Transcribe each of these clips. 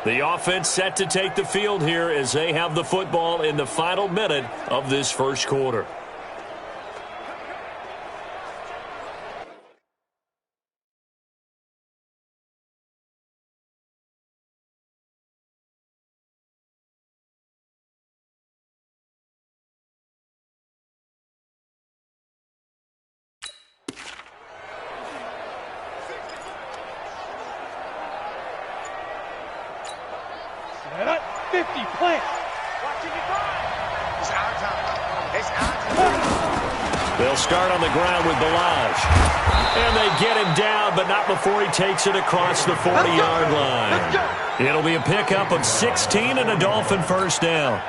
The offense set to take the field here as they have the football in the final minute of this first quarter. Set up, 50, plant. It's our time. It's our time. They'll start on the ground with Balaj. And they get him down, but not before he takes it across the 40-yard line. It'll be a pickup of 16 and a Dolphin first down.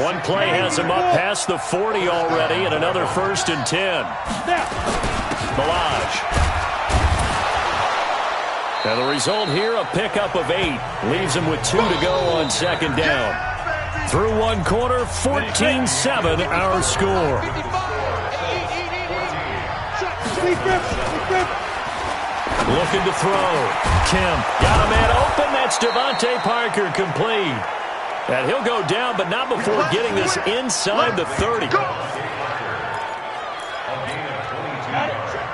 One play has him up past the 40 already, and another 1st and 10. Balaj. And the result here, a pickup of 8. Leaves him with 2 to go on 2nd down. Through one quarter, 14-7 our score. Looking to throw. Kemp got a man open. That's Devontae Parker complete. And he'll go down, but not before getting this inside the 30.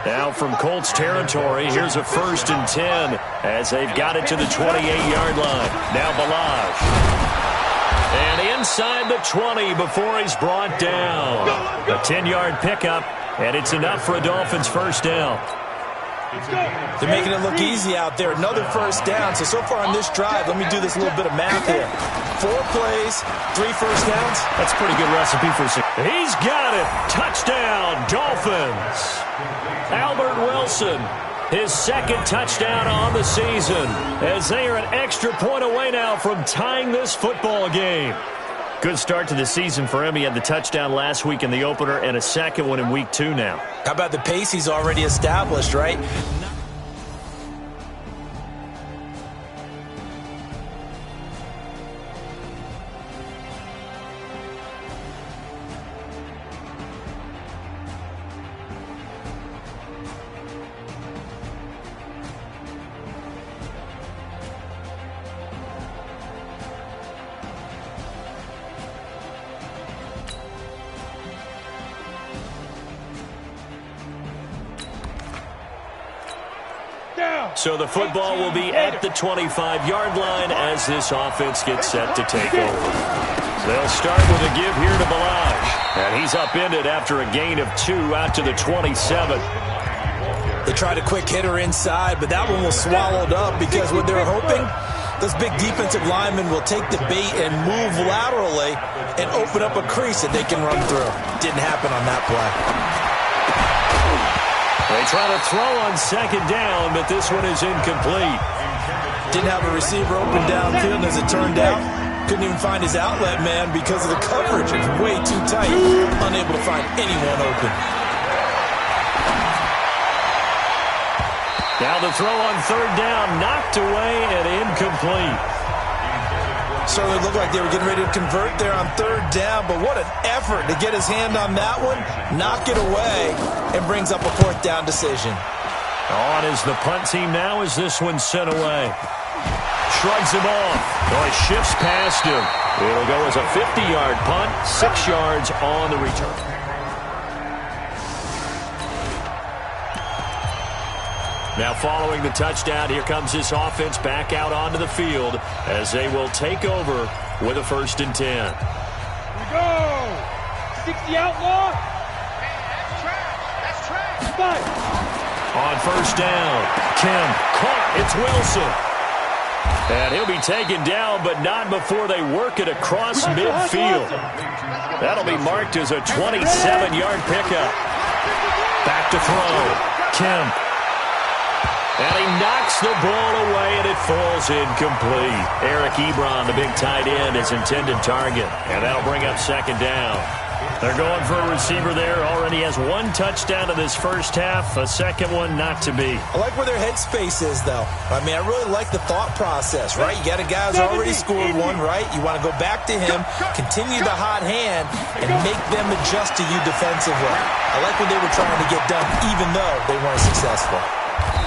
Now from Colts territory, here's a 1st and 10 as they've got it to the 28-yard line. Now Balaj. And inside the 20 before he's brought down. A 10-yard pickup, and it's enough for a Dolphins first down. They're making it look easy out there. Another 1st down. So far on this drive, let me do this little bit of math here. 4 plays, 3 first downs. That's a pretty good recipe for success. He's got it. Touchdown, Dolphins. Albert Wilson, his 2nd touchdown on the season, as they are an extra point away now from tying this football game. Good start to the season for him. He had the touchdown last week in the opener and a 2nd one in week 2 now. How about the pace he's already established, right? So the football will be at the 25-yard line as this offense gets set to take over. They'll start with a give here to Balaj. And he's upended after a gain of 2 out to the 27. They tried a quick hitter inside, but that one was swallowed up because what they were hoping, those big defensive linemen will take the bait and move laterally and open up a crease that they can run through. Didn't happen on that play. They try to throw on 2nd down, but this one is incomplete. Didn't have a receiver open downfield as it turned out. Couldn't even find his outlet man because of the coverage. It's way too tight. Unable to find anyone open. Now the throw on 3rd down, knocked away and incomplete. Certainly looked like they were getting ready to convert there on 3rd down, but what an effort to get his hand on that one, knock it away, and brings up a 4th down decision. On is the punt team now as this one's sent away. Shrugs him off. Well, he shifts past him. It'll go as a 50-yard punt, 6 yards on the return. Now following the touchdown, here comes this offense back out onto the field as they will take over with a 1st and 10. Here we go. 60 outlaw. That's trash. Fight. On 1st down, Kemp caught. It's Wilson. And he'll be taken down, but not before they work it across midfield. That'll be marked as a 27-yard pickup. Back to throw. Kemp. And he knocks the ball away, and it falls incomplete. Eric Ebron, the big tight end, his intended target. And that'll bring up 2nd down. They're going for a receiver there. Already has 1 touchdown in this first half. A 2nd one not to be. I like where their headspace is, though. I mean, I really like the thought process, right? You got a guy who's already scored 1, right? You want to go back to him, continue the hot hand, and make them adjust to you defensively. I like what they were trying to get done, even though they weren't successful.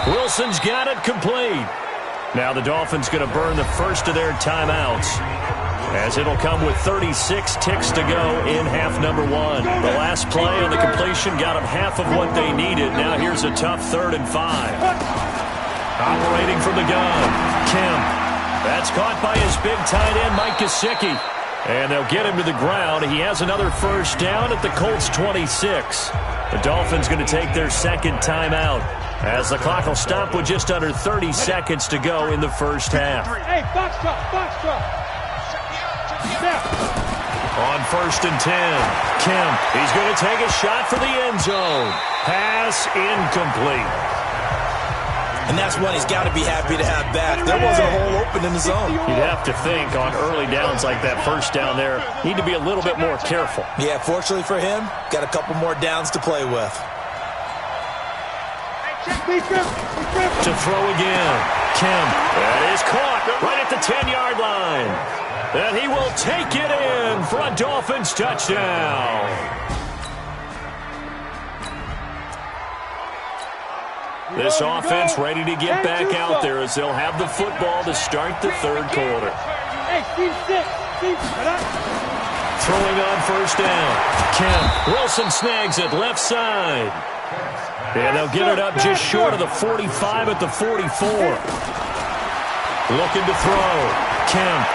Wilson's got it complete. Now the Dolphins going to burn the first of their timeouts, as it'll come with 36 ticks to go in half number one. The last play on the completion got them half of what they needed. Now here's a tough 3rd and 5. Operating from the gun, Kim. That's caught by his big tight end, Mike Gesicki. And they'll get him to the ground. He has another first down at the Colts 26. The Dolphins going to take their second timeout, as the clock will stop with just under 30 seconds to go in the first half. Hey, box drop. On 1st and 10, Kemp. He's going to take a shot for the end zone. Pass incomplete. And that's one he's got to be happy to have back. There wasn't a hole open in the zone. You'd have to think on early downs like that first down there, need to be a little bit more careful. Yeah, fortunately for him, got a couple more downs to play with. To throw again, Kemp. That is caught right at the 10-yard line. And he will take it in for a Dolphins touchdown. This offense ready to get back out there, as they'll have the football to start the third quarter. Throwing on first down, Kemp. Wilson snags it left side. And they'll get it up just short of the 45 at the 44. Looking to throw, Kemp.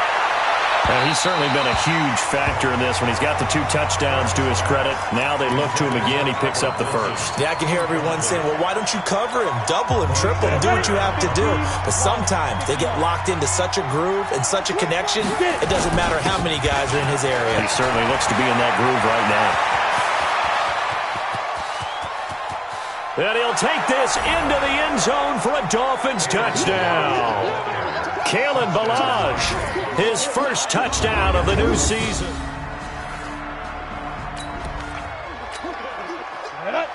He's certainly been a huge factor in this when he's got the 2 touchdowns to his credit. Now they look to him again. He picks up the first. Yeah, I can hear everyone saying, well, why don't you cover him, double him, triple him, do what you have to do. But sometimes they get locked into such a groove and such a connection, it doesn't matter how many guys are in his area. He certainly looks to be in that groove right now. And he'll take this into the end zone for a Dolphins touchdown. Kalen Ballage, his first touchdown of the new season.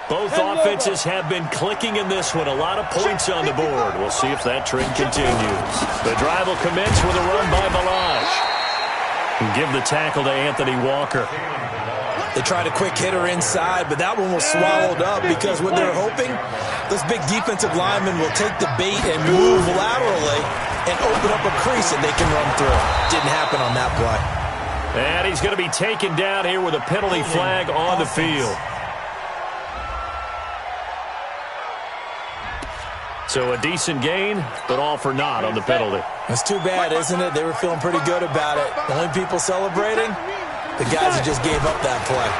Both offenses have been clicking in this one. A lot of points on the board. We'll see if that trend continues. The drive will commence with a run by Ballage. Give the tackle to Anthony Walker. They tried a quick hitter inside, but that one was swallowed up because what they're hoping, those big defensive linemen will take the bait and move laterally and open up a crease that they can run through. Didn't happen on that play. And he's going to be taken down here with a penalty flag on the field. So a decent gain, but all for naught on the penalty. That's too bad, isn't it? They were feeling pretty good about it. The only people celebrating, the guys who just gave up that play.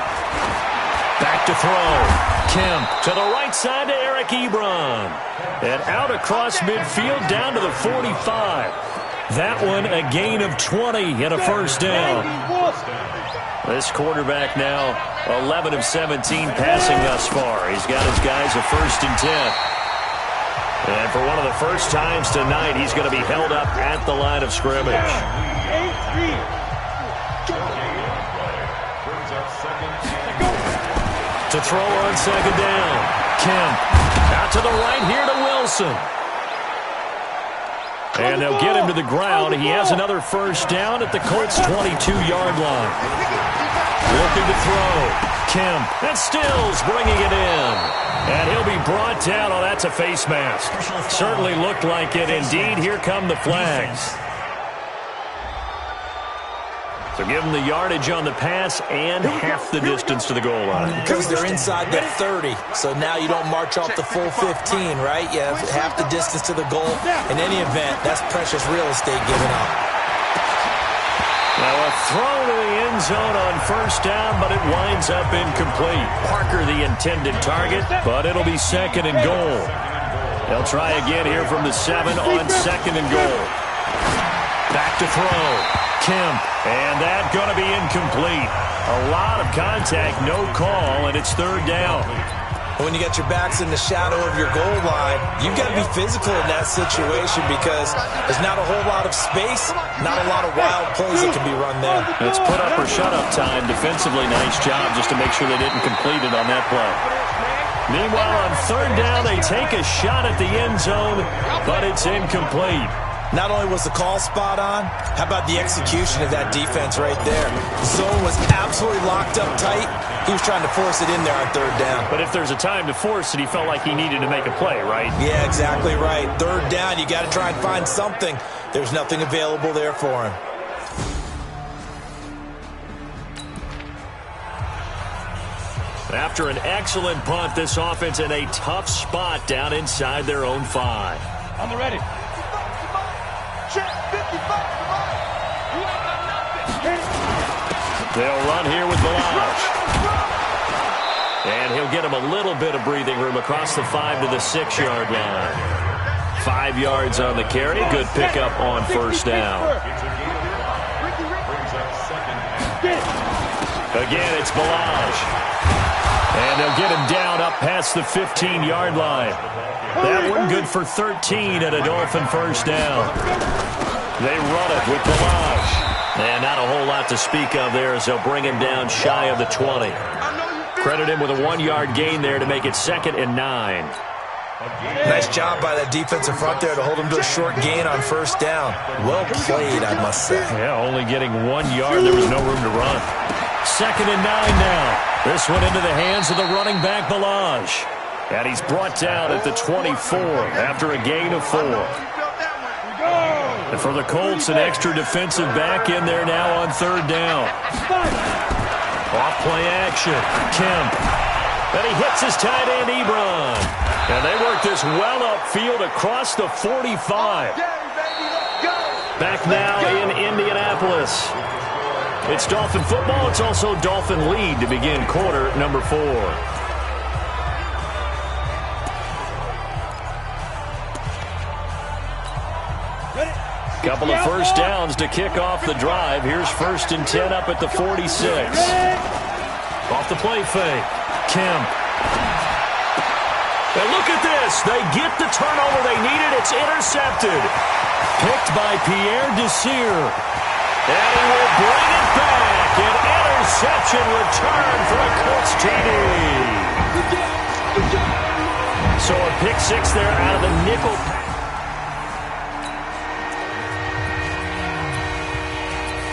Back to throw. Kemp to the right side to Eric Ebron. And out across midfield down to the 45. That one a gain of 20 and a first down. This quarterback now 11 of 17 passing thus far. He's got his guys a 1st and 10. And for one of the first times tonight, he's going to be held up at the line of scrimmage. To throw on second down. Kemp out to the right here to Wilson. And they'll get him to the ground. He has another first down at the Colts' 22-yard line. Looking to throw. Kemp. And Stills bringing it in. And he'll be brought down. Oh, that's a face mask. Certainly looked like it. Indeed, here come the flags. So give them the yardage on the pass and half the distance to the goal line. Because they're inside the 30, so now you don't march off the full 15, right? You have half the distance to the goal. In any event, that's precious real estate given up. Now a throw to the end zone on first down, but it winds up incomplete. Parker the intended target, but it'll be 2nd and goal. They'll try again here from the 7 on 2nd and goal. Back to throw. Kemp, and that's going to be incomplete. A lot of contact, no call, and it's 3rd down. When you got your backs in the shadow of your goal line, you've got to be physical in that situation because there's not a whole lot of space, not a lot of wild plays that can be run there. It's put up or shut up time. Defensively, nice job just to make sure they didn't complete it on that play. Meanwhile, on 3rd down, they take a shot at the end zone, but it's incomplete. Not only was the call spot on, how about the execution of that defense right there? Zone was absolutely locked up tight. He was trying to force it in there on third down. But if there's a time to force it, he felt like he needed to make a play, right? Yeah, exactly right. Third down, you got to try and find something. There's nothing available there for him. After an excellent punt, this offense in a tough spot down inside their own 5. On the ready. They'll run here with Balazs. And he'll get him a little bit of breathing room across the 5 to the 6-yard line. 5 yards on the carry. Good pickup on first down. Again, it's Balazs. And they'll get him down up past the 15-yard line. That one good for 13 at a Dolphin first down. They run it with Balazs. And not a whole lot to speak of there as they'll bring him down shy of the 20. Credit him with a 1-yard gain there to make it 2nd and 9. Nice job by that defensive front there to hold him to a short gain on first down. Well played, I must say. Yeah, only getting 1 yard. There was no room to run. 2nd and 9 now. This one into the hands of the running back, Balazs. And he's brought down at the 24 after a gain of 4. And for the Colts, an extra defensive back in there now on third down. Off play action. Kemp. And he hits his tight end, Ebron. And they work this well upfield across the 45. Back now in Indianapolis. It's Dolphin football. It's also Dolphin lead to begin quarter number 4. Couple of first downs to kick off the drive. Here's 1st and 10 up at the 46. Off the play fake. Kemp. And look at this. They get the turnover they needed. It's intercepted. Picked by Pierre Desir. And he will bring it back. An interception return for a Colts TD. So a pick 6 there out of the nickel.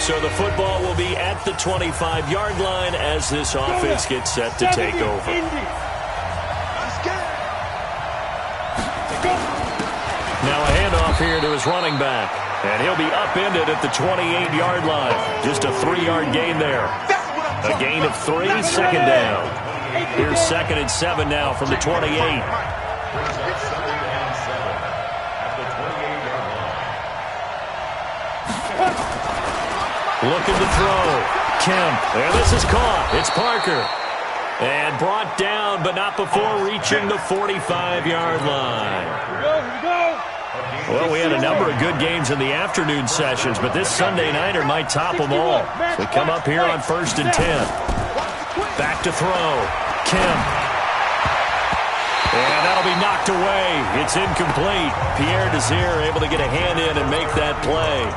So the football will be at the 25-yard line as this offense gets set to take over. Now a handoff here to his running back. And he'll be upended at the 28-yard line. Just a 3-yard gain there. A gain of 3, 2nd down. Here's 2nd and 7 now from the 28. Looking to throw. Kemp. And this is caught. It's Parker. And brought down, but not before reaching the 45-yard line. Here we go. Well, we had a number of good games in the afternoon sessions, but this Sunday nighter might top them all. We come up here on 1st and 10. Back to throw. Kemp. And that'll be knocked away. It's incomplete. Pierre Desir able to get a hand in and make that play.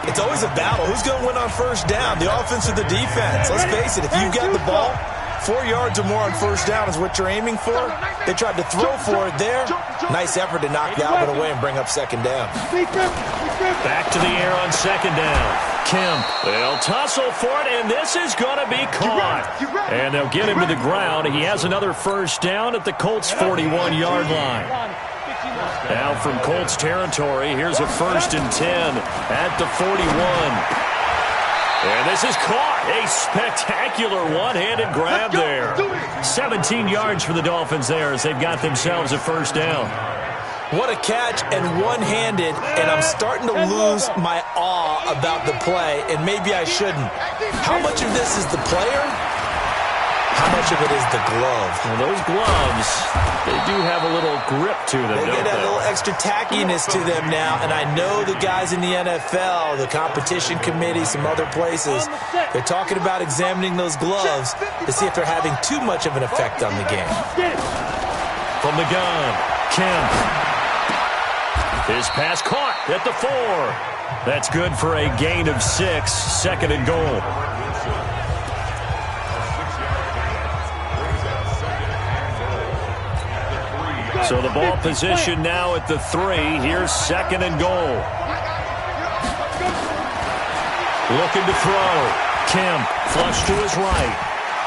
It's always a battle. Who's going to win on first down, the offense or the defense? Let's face it, if you've got the ball, 4 yards or more on first down is what you're aiming for. They tried to throw for it there. Nice effort to knock that one away and bring up 2nd down. Back to the air on 2nd down. Kemp. They'll tussle for it, and this is going to be caught. And they'll get him to the ground. He has another first down at the Colts' 41-yard line. Now from Colts territory, here's a 1st and 10 at the 41. And this is caught. A spectacular one-handed grab there. 17 yards for the Dolphins there as they've got themselves a first down. What a catch and one-handed, and I'm starting to lose my awe about the play, and maybe I shouldn't. How much of this is the player? How much of it is the glove? Well, those gloves, they do have a little grip to them, They get a little extra tackiness to them now, and I know the guys in the NFL, the competition committee, some other places, they're talking about examining those gloves to see if they're having too much of an effect on the game. From the gun, Kemp. His pass caught at the 4. That's good for a gain of 6, 2nd and goal. So the ball position now at the 3. Here's 2nd and goal. Looking to throw. Kemp, flush to his right.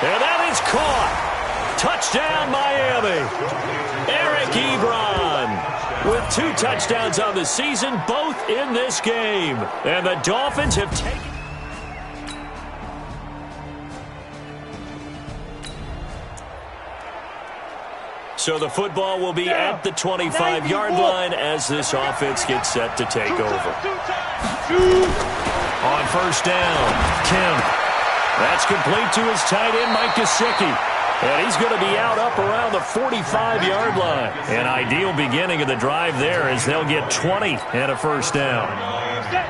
And that is caught. Touchdown, Miami. Eric Ebron with 2 touchdowns on the season, both in this game. And the Dolphins have taken... So the football will be at the 25-yard line as this offense gets set to take over. On first down, Kemp. That's complete to his tight end, Mike Gesicki. And he's going to be out up around the 45-yard line. An ideal beginning of the drive there as they'll get 20 and a first down.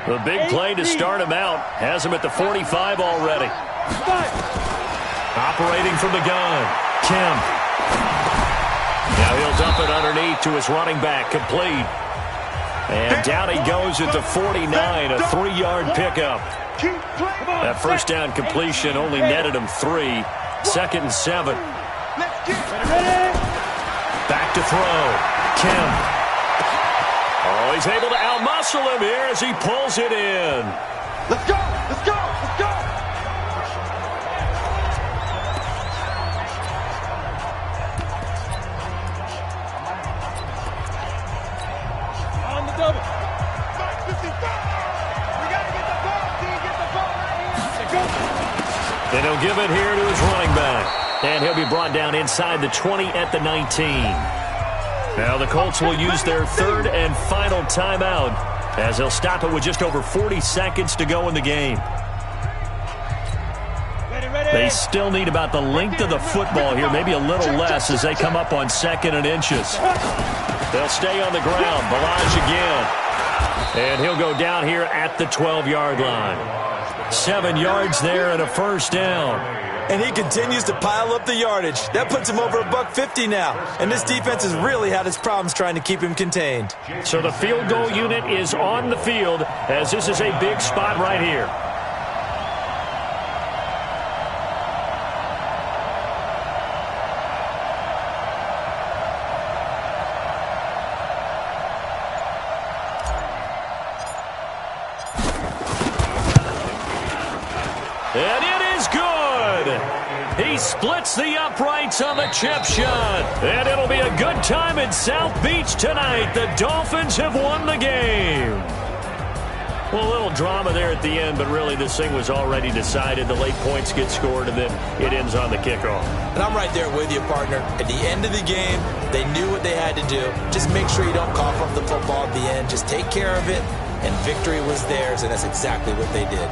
The big play to start him out has him at the 45 already. Operating from the gun, Kemp. Now he'll dump it underneath to his running back, complete. And down he goes at the 49, a 3-yard pickup. That first down completion only netted him 3. 2nd and 7. Back to throw. Kemp. Oh, he's able to outmuscle him here as he pulls it in. Let's go! Let's go! Let's go! On the double. We got to get the ball. Get the ball right here. And he'll give it here to his running back. And he'll be brought down inside the 20 at the 19. Now the Colts will use their 3rd and final timeout as they'll stop it with just over 40 seconds to go in the game. They still need about the length of the football here, maybe a little less as they come up on 2nd and inches. They'll stay on the ground. Balaj again. And he'll go down here at the 12-yard line. 7 yards there and a first down. And he continues to pile up the yardage. That puts him over $150 now. And this defense has really had its problems trying to keep him contained. So the field goal unit is on the field as this is a big spot right here. And it is good. He splits the uprights on the chip shot. And it'll be a good time in South Beach tonight. The Dolphins have won the game. Well, a little drama there at the end, but really this thing was already decided. The late points get scored, and then it ends on the kickoff. And I'm right there with you, partner. At the end of the game, they knew what they had to do. Just make sure you don't cough up the football at the end. Just take care of it, and victory was theirs, and that's exactly what they did.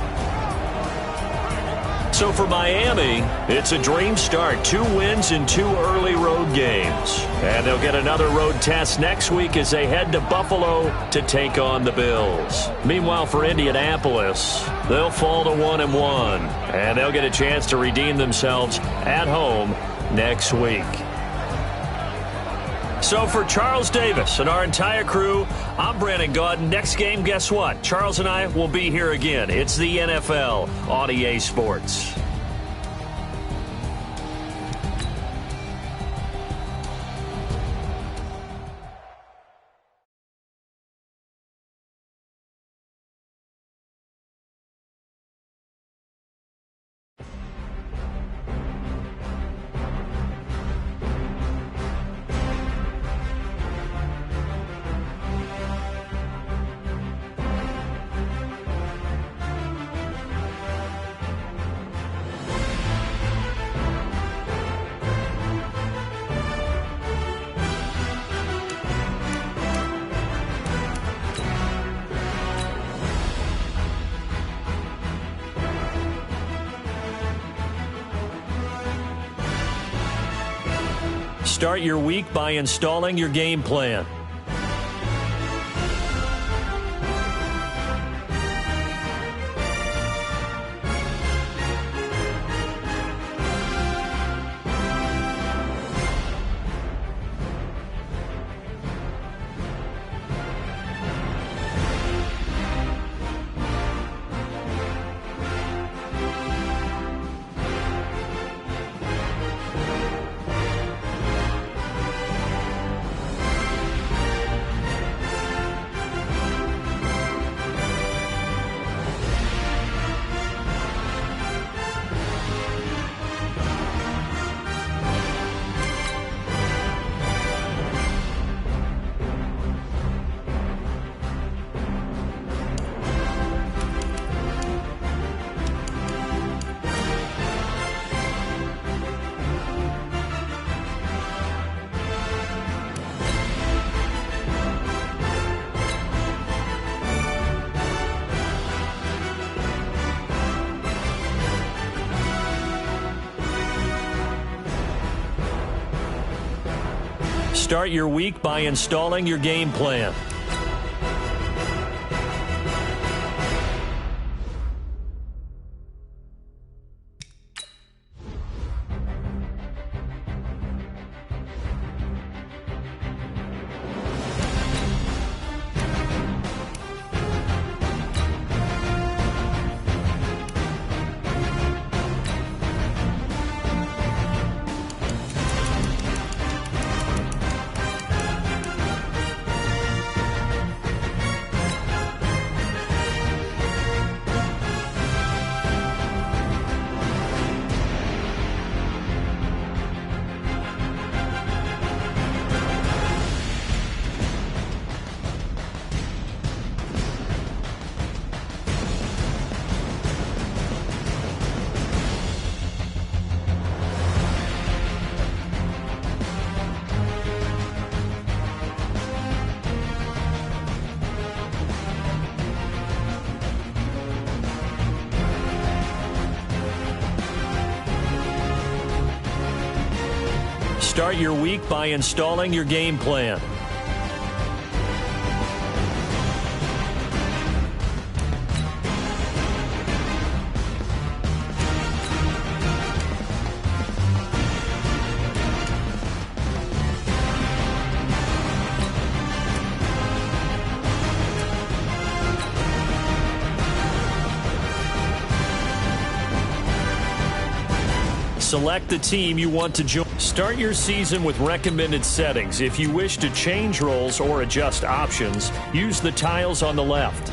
So for Miami, it's a dream start. 2 wins in 2 early road games. And they'll get another road test next week as they head to Buffalo to take on the Bills. Meanwhile, for Indianapolis, they'll fall to 1-1. And they'll get a chance to redeem themselves at home next week. So for Charles Davis and our entire crew, I'm Brandon Gaudin. Next game, guess what? Charles and I will be here again. It's the NFL on EA Sports. Start your week by installing your game plan. Start your week by installing your game plan. Start your week by installing your game plan. Select the team you want to join. Start your season with recommended settings. If you wish to change roles or adjust options, use the tiles on the left.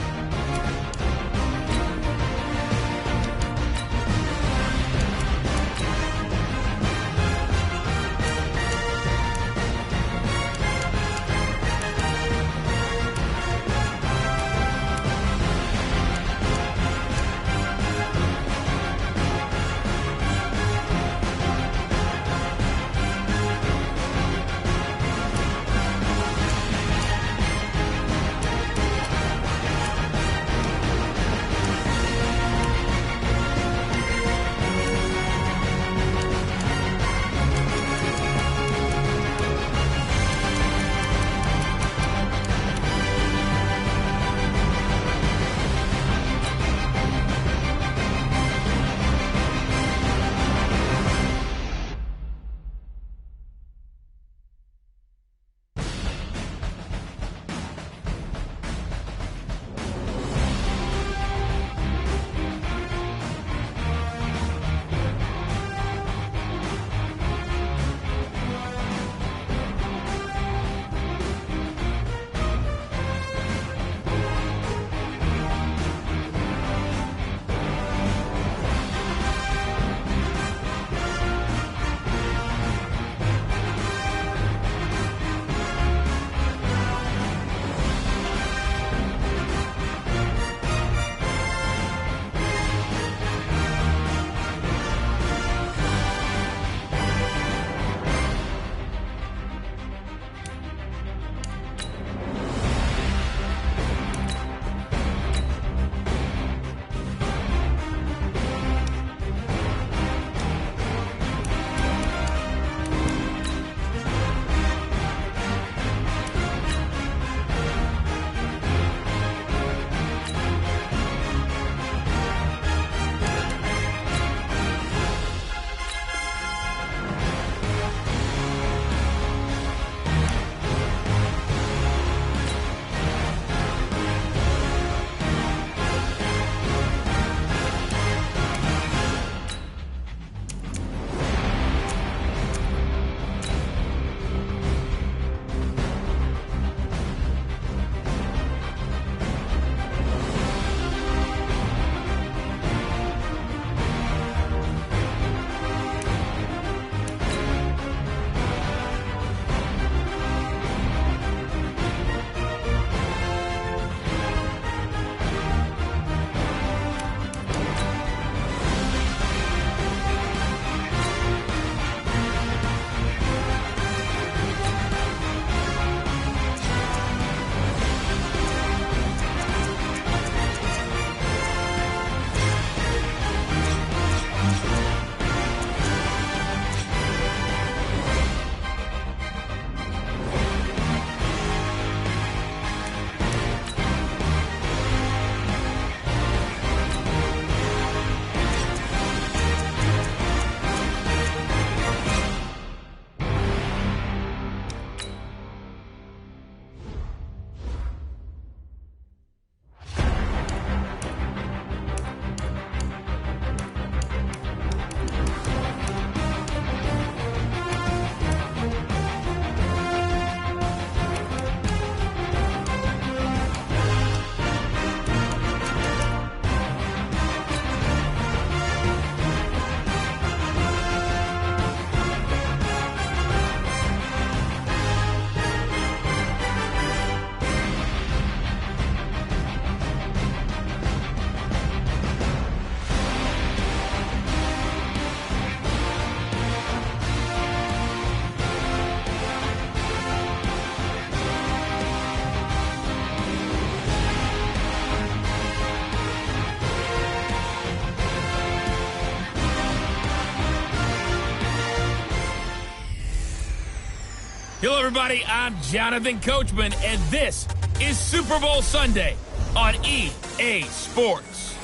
Hello, everybody. I'm Jonathan Coachman, and this is Super Bowl Sunday on EA Sports.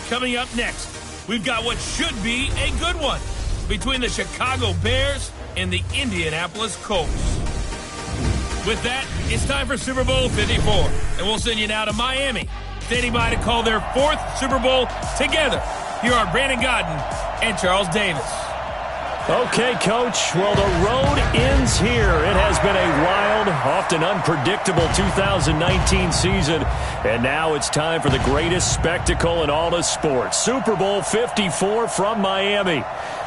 Coming up next, we've got what should be a good one between the Chicago Bears and the Indianapolis Colts. With that, it's time for Super Bowl 54, and we'll send you now to Miami, standing by to call their 4th Super Bowl together. Here are Brandon Godden and Charles Davis. Okay, Coach. Well, the road ends here. It has been a wild, often unpredictable 2019 season, and now it's time for the greatest spectacle in all of sports. Super Bowl 54 from Miami.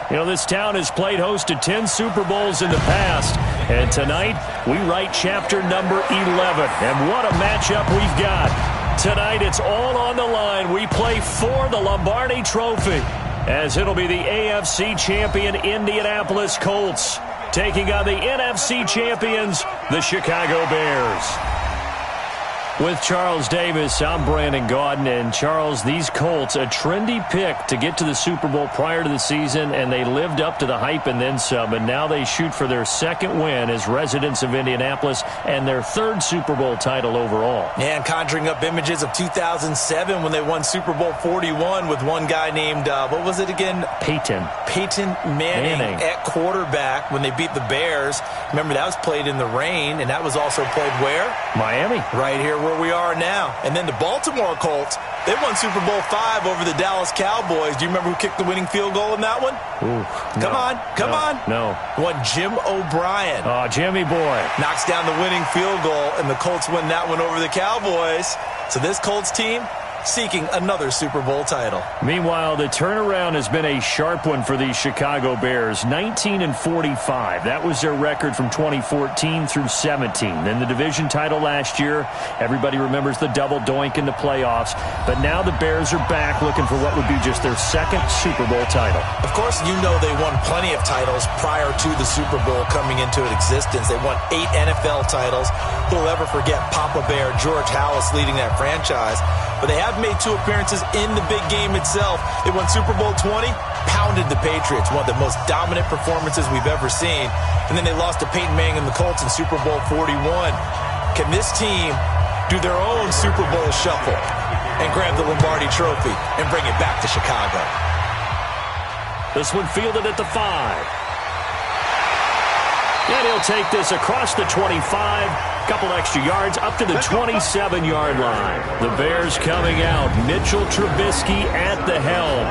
You know, this town has played host to 10 Super Bowls in the past, and tonight we write chapter number 11. And what a matchup we've got. Tonight it's all on the line. We play for the Lombardi Trophy, as it'll be the AFC champion Indianapolis Colts taking on the NFC champions, the Chicago Bears. With Charles Davis, I'm Brandon Gaudin. And Charles, these Colts, a trendy pick to get to the Super Bowl prior to the season, and they lived up to the hype and then some, and now they shoot for their 2nd win as residents of Indianapolis and their 3rd Super Bowl title overall. Yeah, and conjuring up images of 2007 when they won Super Bowl 41 with one guy named, what was it again? Peyton Manning at quarterback when they beat the Bears. Remember, that was played in the rain, and that was also played where? Miami. Right here where we are now. And then the Baltimore Colts, they won Super Bowl 5 over the Dallas Cowboys. Do you remember who kicked the winning field goal in that one? Ooh, Come on. No. One Jim O'Brien. Oh, Jimmy boy. Knocks down the winning field goal, and the Colts win that one over the Cowboys. So this Colts team seeking another Super Bowl title. Meanwhile, the turnaround has been a sharp one for the Chicago Bears. 19-45. That was their record from 2014 through 17. Then the division title last year. Everybody remembers the double doink in the playoffs. But now the Bears are back looking for what would be just their 2nd Super Bowl title. Of course, you know they won plenty of titles prior to the Super Bowl coming into existence. They won 8 NFL titles. Who'll ever forget Papa Bear, George Halas leading that franchise? But they have made 2 appearances in the big game itself. They won Super Bowl 20, pounded the Patriots, one of the most dominant performances we've ever seen. And then they lost to Peyton Manning and the Colts in Super Bowl 41. Can this team do their own Super Bowl shuffle and grab the Lombardi Trophy and bring it back to Chicago? This one fielded at the 5. And he'll take this across the 25. Couple extra yards up to the 27-yard line. The Bears coming out. Mitchell Trubisky at the helm.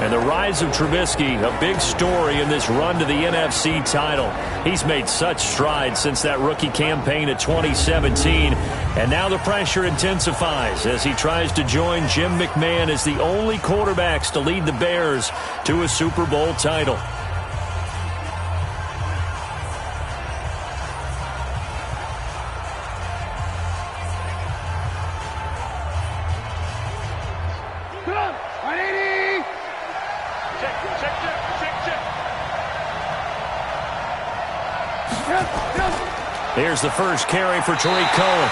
And the rise of Trubisky, a big story in this run to the NFC title. He's made such strides since that rookie campaign of 2017. And now the pressure intensifies as he tries to join Jim McMahon as the only quarterbacks to lead the Bears to a Super Bowl title. Here's the first carry for Tariq Cohen.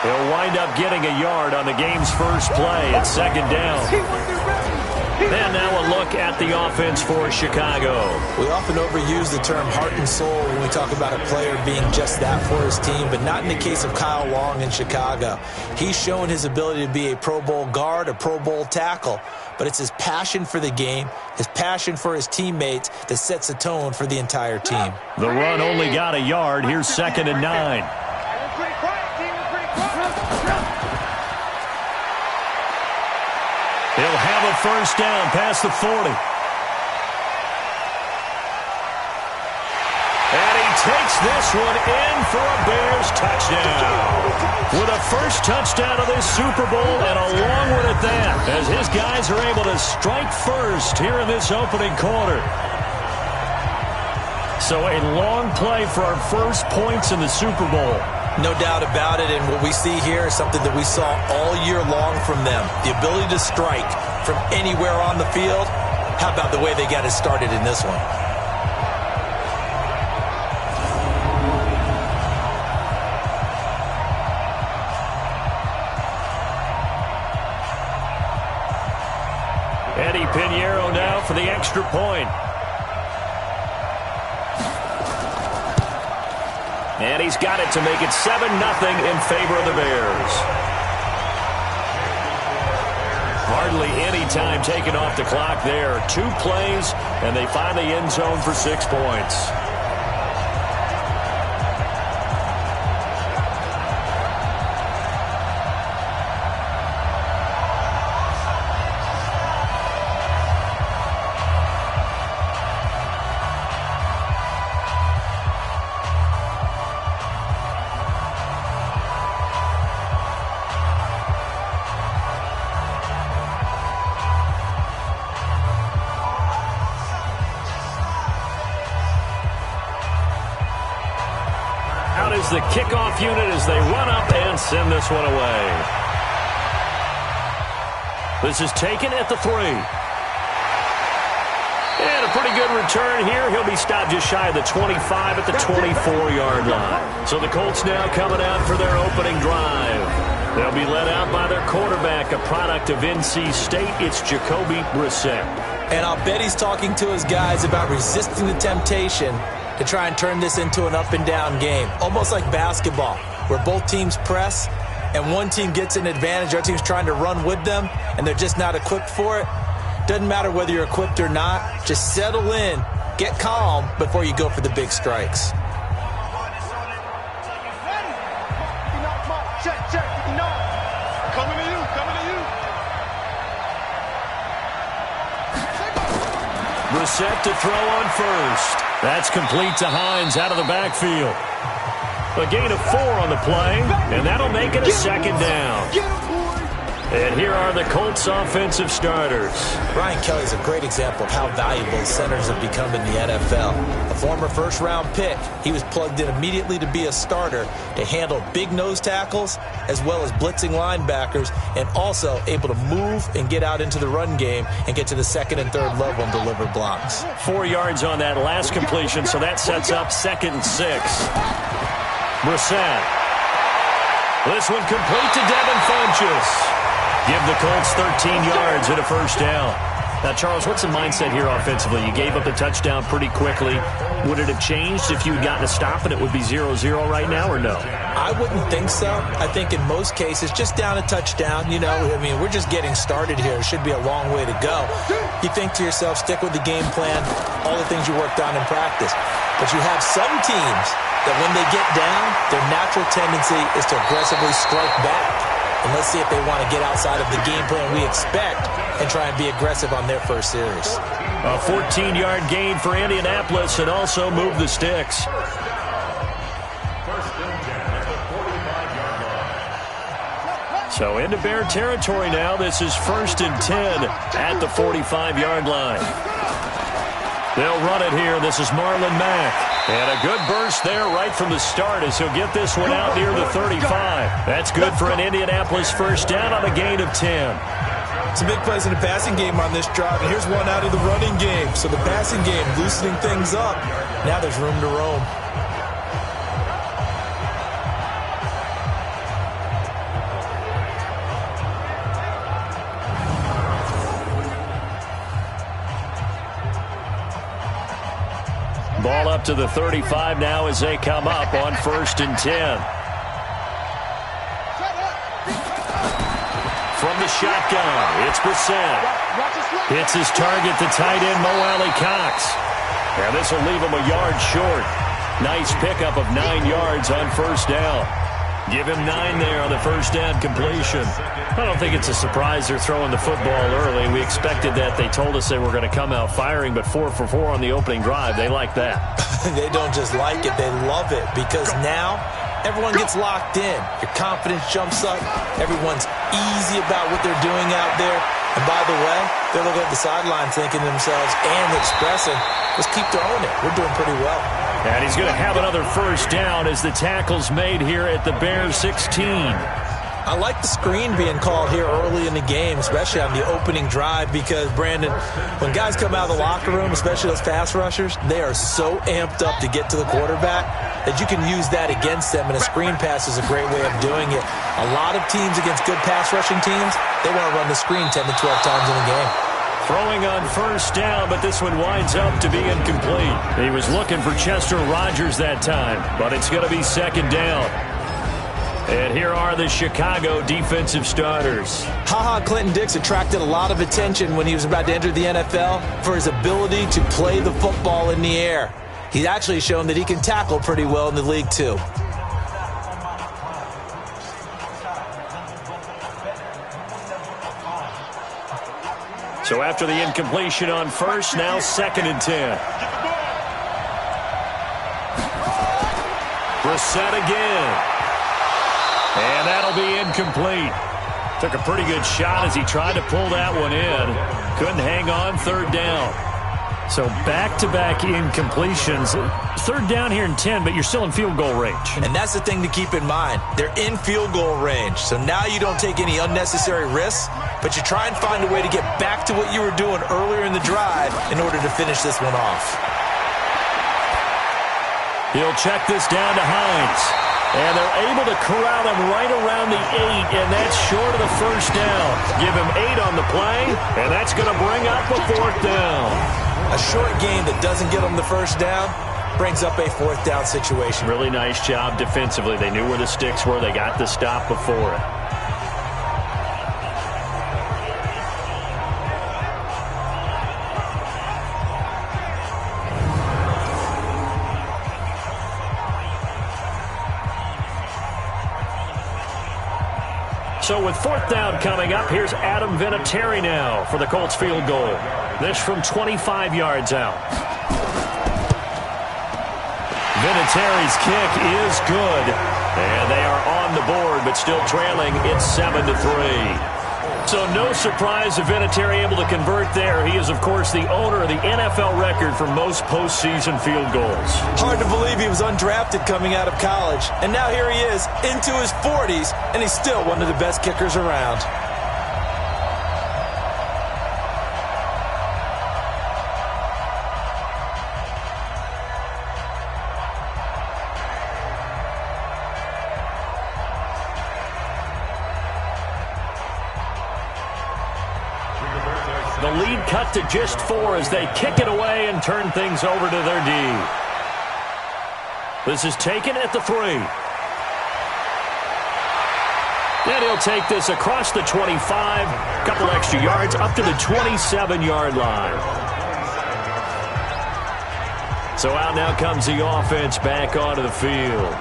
He'll wind up getting a yard on the game's first play at 2nd down. And now a look at the offense for Chicago. We often overuse the term heart and soul when we talk about a player being just that for his team, but not in the case of Kyle Long in Chicago. He's shown his ability to be a Pro Bowl guard, a Pro Bowl tackle, but it's his passion for the game, his passion for his teammates that sets the tone for the entire team. The run only got a yard. Here's 2nd and 9. He'll have a first down past the 40. And he takes this one in for a Bears touchdown. With a first touchdown of this Super Bowl and a long one at that, as his guys are able to strike first here in this opening quarter. So a long play for our first points in the Super Bowl. No doubt about it, and what we see here is something that we saw all year long from them. The ability to strike from anywhere on the field. How about the way they got it started in this one? Eddie Pinheiro now for the extra point. And he's got it to make it 7-0 in favor of the Bears. Hardly any time taken off the clock there. 2 plays, and they find the end zone for 6 points. Out is the kickoff unit as they run up and send this one away. This is taken at the 3. And a pretty good return here. He'll be stopped just shy of the 25 at the 24-yard line. So the Colts now coming out for their opening drive. They'll be led out by their quarterback, a product of NC State. It's Jacoby Brissett. And I'll bet he's talking to his guys about resisting the temptation to try and turn this into an up-and-down game. Almost like basketball, where both teams press, and one team gets an advantage, the other team's trying to run with them, and they're just not equipped for it. Doesn't matter whether you're equipped or not. Just settle in, get calm before you go for the big strikes. Brissett to throw on first. That's complete to Hines out of the backfield. A gain of 4 on the play, and that'll make it a 2nd down. And here are the Colts offensive starters. Brian Kelly's a great example of how valuable centers have become in the NFL. A former first-round pick, he was plugged in immediately to be a starter to handle big nose tackles as well as blitzing linebackers, and also able to move and get out into the run game and get to the 2nd and 3rd level and deliver blocks. 4 yards on that last completion, so that sets up 2nd and 6. Brissett. This one complete to Devin Funchess. Give the Colts 13 yards and a 1st down. Now, Charles, what's the mindset here offensively? You gave up a touchdown pretty quickly. Would it have changed if you had gotten a stop and it would be 0-0 right now, or no? I wouldn't think so. I think in most cases, just down a touchdown, you know, I mean, we're just getting started here. It should be a long way to go. You think to yourself, stick with the game plan, all the things you worked on in practice. But you have some teams that when they get down, their natural tendency is to aggressively strike back. And let's see if they want to get outside of the game plan we expect and try and be aggressive on their first series. A 14-yard gain for Indianapolis and also move the sticks. So into Bear territory now. This is 1st and 10 at the 45-yard line. They'll run it here. This is Marlon Mack. And a good burst there right from the start as he'll get this one out near the 35. That's good for an Indianapolis 1st down on a gain of 10. Some big plays in the passing game on this drive, and here's one out of the running game. So the passing game loosening things up. Now there's room to roam. Ball up to the 35 now as they come up on 1st and 10. From the shotgun, it's Brissett. Hits his target, the tight end, Mo Alley-Cox. Now this will leave him a yard short. Nice pickup of 9 yards on 1st down. Give him 9 there on the 1st down completion. I don't think it's a surprise they're throwing the football early. We expected that. They told us they were going to come out firing, but 4 for 4 on the opening drive. They like that. They don't just like it, they love it, because now everyone gets locked in. Your confidence jumps up. Everyone's easy about what they're doing out there. And by the way, they're looking at the sideline thinking to themselves and expressing, let's keep throwing it. We're doing pretty well. And he's going to have another 1st down as the tackle's made here at the Bears 16. I like the screen being called here early in the game, especially on the opening drive, because, Brandon, when guys come out of the locker room, especially those pass rushers, they are so amped up to get to the quarterback that you can use that against them, and a screen pass is a great way of doing it. A lot of teams against good pass rushing teams, they want to run the screen 10 to 12 times in a game. Throwing on first down, but this one winds up to be incomplete. He was looking for Chester Rogers that time, but it's going to be second down. And here are the Chicago defensive starters. Clinton-Dix attracted a lot of attention when he was about to enter the NFL for his ability to play the football in the air. He's actually shown that he can tackle pretty well in the league, too. So after the incompletion on first, now 2nd and 10. Brissett again. And that'll be incomplete. Took a pretty good shot as he tried to pull that one in. Couldn't hang on, 3rd down. So back-to-back incompletions. 3rd down here and 10, but you're still in field goal range. And that's the thing to keep in mind. They're in field goal range. So now you don't take any unnecessary risks, but you try and find a way to get back to what you were doing earlier in the drive in order to finish this one off. He'll check this down to Hines. And they're able to corral him right around the 8, and that's short of the first down. Give him 8 on the play, and that's going to bring up a 4th down. A short game that doesn't get them the first down brings up a 4th down situation. Really nice job defensively. They knew where the sticks were. They got the stop before it. So with 4th down coming up, here's Adam Vinatieri now for the Colts field goal. This from 25 yards out. Vinatieri's kick is good. And they are on the board, but still trailing. It's 7-3. So no surprise if Vinatieri able to convert there. He is, of course, the owner of the NFL record for most postseason field goals. Hard to believe he was undrafted coming out of college. And now here he is into his 40s, and he's still one of the best kickers around. The lead cut to just 4 as they kick it away and turn things over to their D. This is taken at the 3. And he'll take this across the 25. A couple extra yards up to the 27-yard line. So out now comes the offense back onto the field.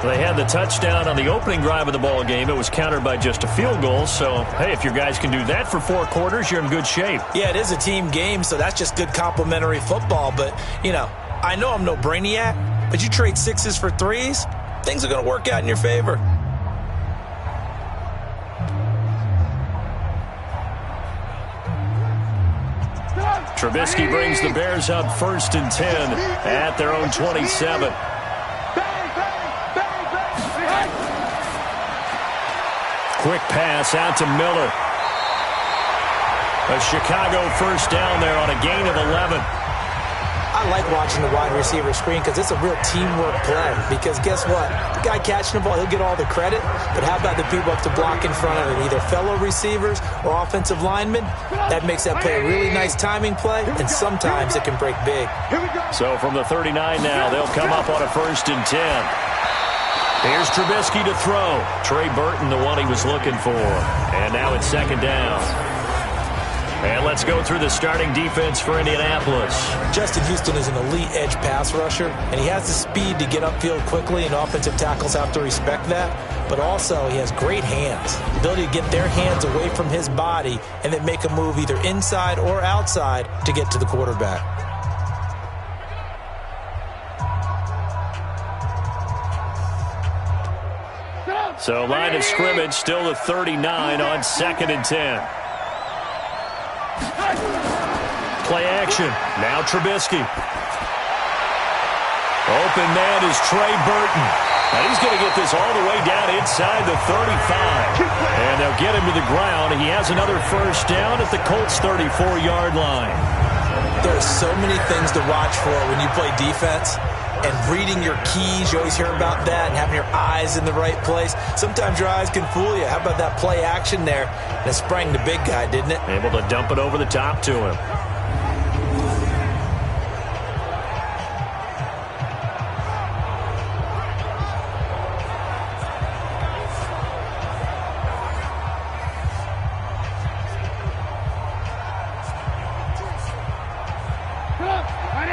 They had the touchdown on the opening drive of the ball game. It was countered by just a field goal. So, hey, if your guys can do that for 4 quarters, you're in good shape. Yeah, it is a team game, so that's just good complimentary football. But, you know, I know I'm no brainiac, but you trade 6s for 3s, things are going to work out in your favor. Trubisky brings the Bears up 1st and 10 at their own 27. Quick pass out to Miller. A Chicago first down there on a gain of 11. I like watching the wide receiver screen because it's a real teamwork play. Because guess what? The guy catching the ball, he'll get all the credit. But how about the people up to block in front of him? Either fellow receivers or offensive linemen. That makes that play a really nice timing play. And sometimes it can break big. So from the 39 now, they'll come up on a 1st and 10. Here's Trubisky to throw. Trey Burton, the one he was looking for. And now it's 2nd down. And let's go through the starting defense for Indianapolis. Justin Houston is an elite edge pass rusher, and he has the speed to get upfield quickly, and offensive tackles have to respect that. But also, he has great hands, the ability to get their hands away from his body and then make a move either inside or outside to get to the quarterback. So line of scrimmage still the 39 on 2nd and 10. Play action. Now Trubisky. Open man is Trey Burton. Now he's going to get this all the way down inside the 35. And they'll get him to the ground. He has another first down at the Colts' 34-yard line. There are so many things to watch for when you play defense. and reading your keys. You always hear about that, and having your eyes in the right place. Sometimes your eyes can fool you. How about that play action there? And it sprang the big guy, didn't it? Able to dump it over the top to him.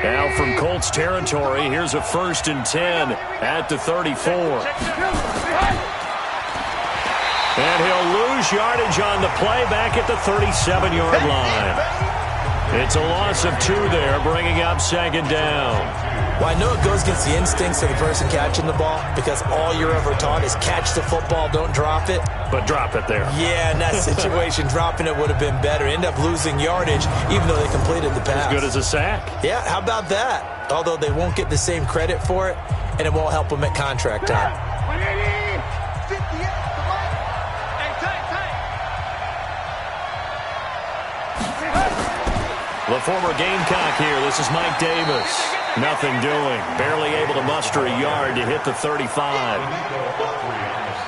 Now from Colts territory, here's a 1st and 10 at the 34. And he'll lose yardage on the play back at the 37-yard line. It's a loss of 2 there, bringing up 2nd down. Well, I know it goes against the instincts of the person catching the ball because all you're ever taught is catch the football, don't drop it. But drop it there. Yeah, in that situation, dropping it would have been better. End up losing yardage, even though they completed the pass. As good as a sack. Yeah, how about that? Although they won't get the same credit for it, and it won't help them at contract time. The former Gamecock here. This is Mike Davis. Nothing doing. Barely able to muster a yard to hit the 35.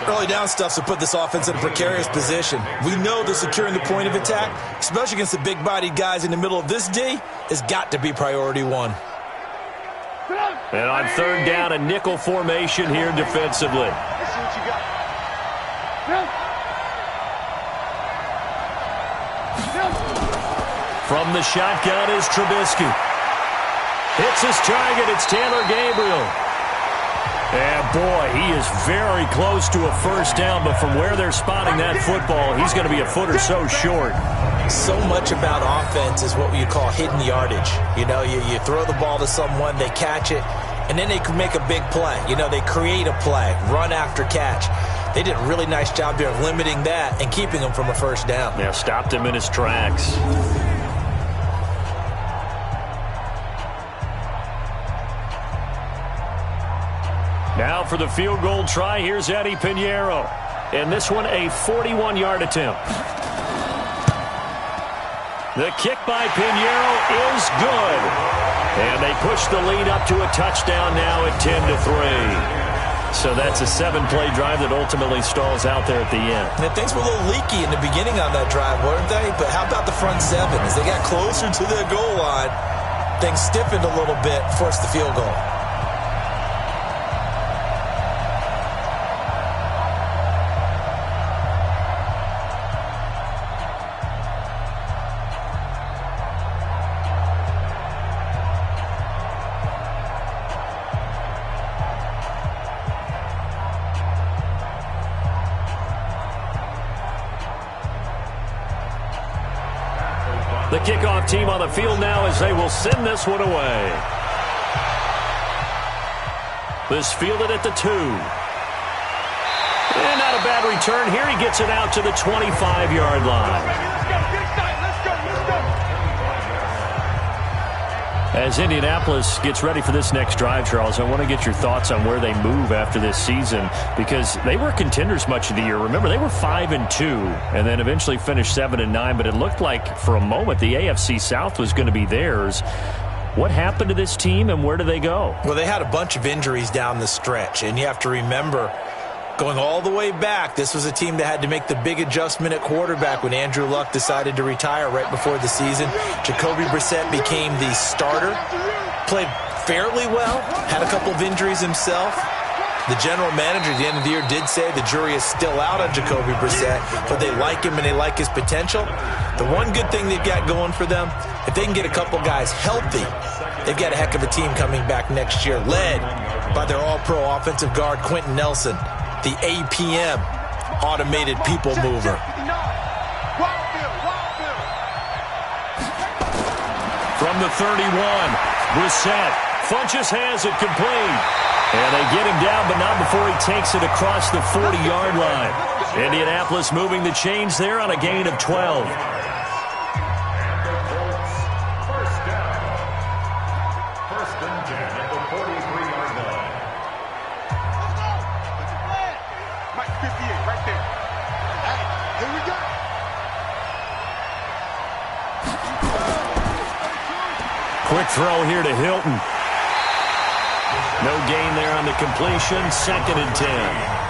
Early down stuffs will put this offense in a precarious position. We know that securing the point of attack, especially against the big-bodied guys in the middle of this D, has got to be priority 1. And on 3rd down, a nickel formation here defensively. Let's see what you got. From the shotgun is Trubisky. Hits his target. It's Taylor Gabriel. And, boy, he is very close to a 1st down, but from where they're spotting that football, he's going to be a foot or so short. So much about offense is what you call hidden yardage. You know, you throw the ball to someone, they catch it, and then they can make a big play. You know, they create a play, run after catch. They did a really nice job there of limiting that and keeping him from a 1st down. Yeah, stopped him in his tracks. Now for the field goal try, here's Eddie Pinheiro. And this one, a 41-yard attempt. The kick by Pinheiro is good. And they push the lead up to a touchdown now at 10-3. So that's a 7-play drive that ultimately stalls out there at the end. And things were a little leaky in the beginning on that drive, weren't they? But how about the front 7? As they got closer to the goal line, things stiffened a little bit, forced the field goal. The kickoff team on the field now as they will send this one away. This fielded at the 2. And not a bad return here. He gets it out to the 25-yard line. As Indianapolis gets ready for this next drive, Charles, I want to get your thoughts on where they move after this season because they were contenders much of the year. Remember, they were 5-2 and then eventually finished 7-9, but it looked like for a moment the AFC South was going to be theirs. What happened to this team and where do they go? Well, they had a bunch of injuries down the stretch, and you have to remember, going all the way back, this was a team that had to make the big adjustment at quarterback when Andrew Luck decided to retire right before the season. Jacoby Brissett became the starter, played fairly well, had a couple of injuries himself. The general manager at the end of the year did say the jury is still out on Jacoby Brissett, but they like him and they like his potential. The one good thing they've got going for them, if they can get a couple guys healthy, they've got a heck of a team coming back next year, led by their all-pro offensive guard, Quentin Nelson, the APM, automated people mover. From the 31, Brissett. Funches has it complete. And they get him down, but not before he takes it across the 40-yard line. Indianapolis moving the chains there on a gain of 12. Quick throw here to Hilton. No gain there on the completion. 2nd and 10.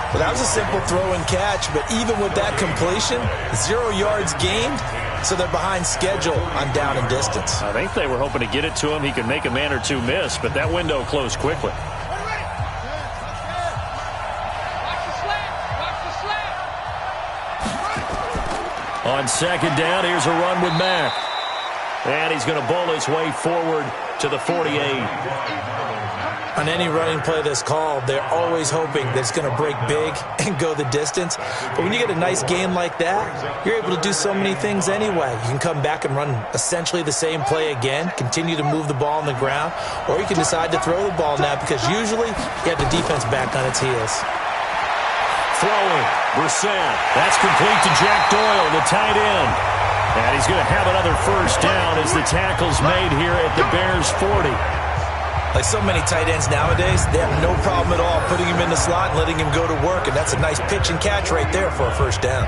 Well, that was a simple throw and catch, but even with that completion, 0 yards gained, so they're behind schedule on down and distance. I think they were hoping to get it to him. He could make a man or two miss, but that window closed quickly. On 2nd down, here's a run with Mack. And he's going to bowl his way forward to the 48. On any running play that's called, they're always hoping that it's going to break big and go the distance. But when you get a nice game like that, you're able to do so many things anyway. You can come back and run essentially the same play again, continue to move the ball on the ground, or you can decide to throw the ball now because usually you have the defense back on its heels. Throwing, Brissett. That's complete to Jack Doyle, the tight end. And he's going to have another first down as the tackle's made here at the Bears' 40. Like so many tight ends nowadays, they have no problem at all putting him in the slot and letting him go to work, and that's a nice pitch and catch right there for a first down.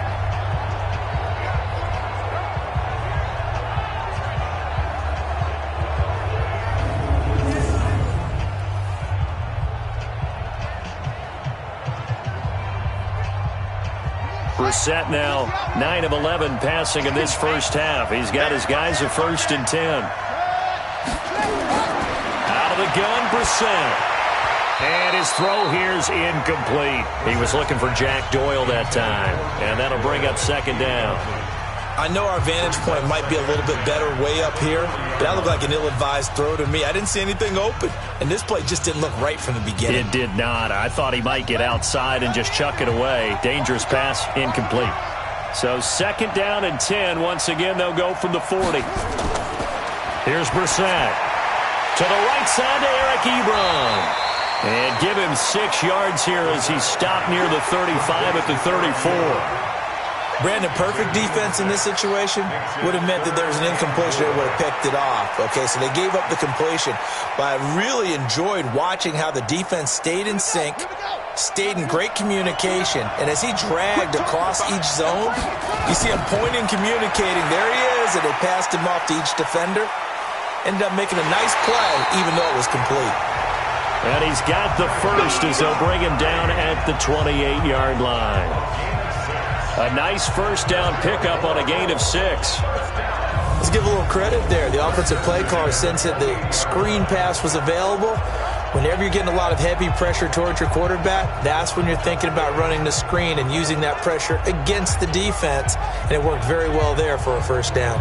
Brissett now 9 of 11 passing in this first half. He's got his guys a 1st and 10. Out of the gun, Brissett. And his throw here's incomplete. He was looking for Jack Doyle that time. And that'll bring up 2nd down. I know our vantage point might be a little bit better way up here, but that looked like an ill-advised throw to me. I didn't see anything open, and this play just didn't look right from the beginning. It did not. I thought he might get outside and just chuck it away. Dangerous pass, incomplete. So 2nd down and 10. Once again, they'll go from the 40. Here's Brissett. To the right side to Eric Ebron. And give him 6 yards here as he stopped near the 35 at the 34. Brandon, perfect defense in this situation would have meant that there was an incompletion that would have picked it off. Okay, so they gave up the completion. But I really enjoyed watching how the defense stayed in sync, stayed in great communication, and as he dragged across each zone, you see him pointing, communicating. There he is, and they passed him off to each defender. Ended up making a nice play, even though it was complete. And he's got the first as they'll bring him down at the 28-yard line. A nice first down pickup on a gain of 6. Let's give a little credit there. The offensive play caller sensed that the screen pass was available. Whenever you're getting a lot of heavy pressure towards your quarterback, that's when you're thinking about running the screen and using that pressure against the defense. And it worked very well there for a first down.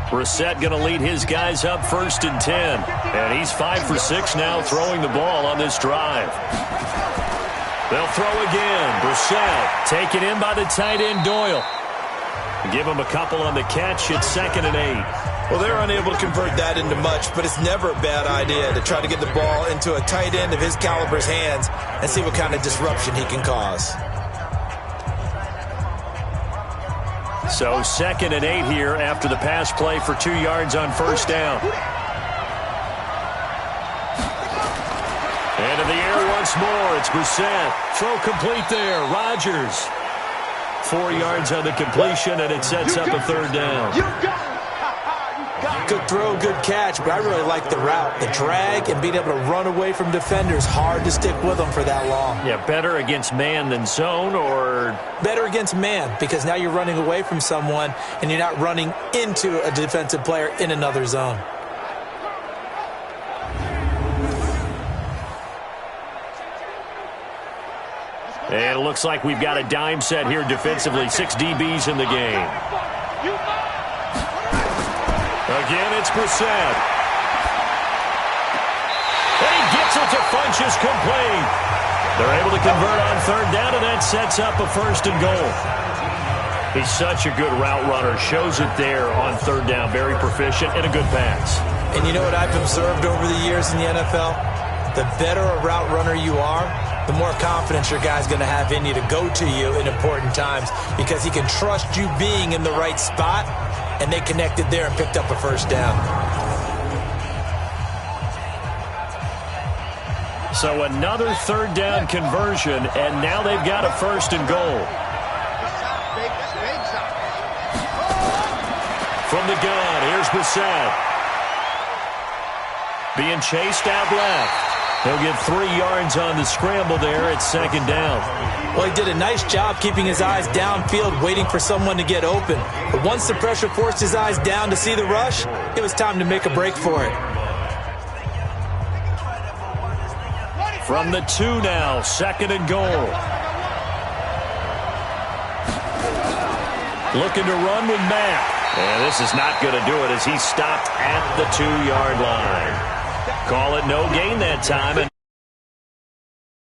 Brissett going to lead his guys up 1st and 10. And he's 5 for 6 now throwing the ball on this drive. They'll throw again. Brissett taken in by the tight end Doyle. Give him a couple on the catch. It's 2nd and 8. Well, they're unable to convert that into much, but it's never a bad idea to try to get the ball into a tight end of his caliber's hands and see what kind of disruption he can cause. So 2nd and 8 here after the pass play for 2 yards on first down. And in the air once more, it's Brissett. Throw complete there. Rodgers. 4 yards on the completion, and it sets up a 3rd down. Good throw, good catch, but I really like the route. The drag and being able to run away from defenders, hard to stick with them for that long. Yeah, better against man than zone, or? Better against man, because now you're running away from someone and you're not running into a defensive player in another zone. And it looks like we've got a dime set here defensively. 6 DBs in the game. Again, it's Brissett. And he gets it to Funchess complete. They're able to convert on 3rd down, and that sets up a 1st and goal. He's such a good route runner. Shows it there on 3rd down. Very proficient and a good pass. And you know what I've observed over the years in the NFL? The better a route runner you are, the more confidence your guy's going to have in you to go to you in important times because he can trust you being in the right spot, and they connected there and picked up a 1st down. So another 3rd down conversion, and now they've got a 1st and goal. From the gun, here's Bissett. Being chased out left. He'll get 3 yards on the scramble there at second down. Well, he did a nice job keeping his eyes downfield, waiting for someone to get open. But once the pressure forced his eyes down to see the rush, it was time to make a break for it. From the 2 now, second and goal. Looking to run with Matt. And this is not going to do it as he stopped at the 2-yard line. Call it no gain that time.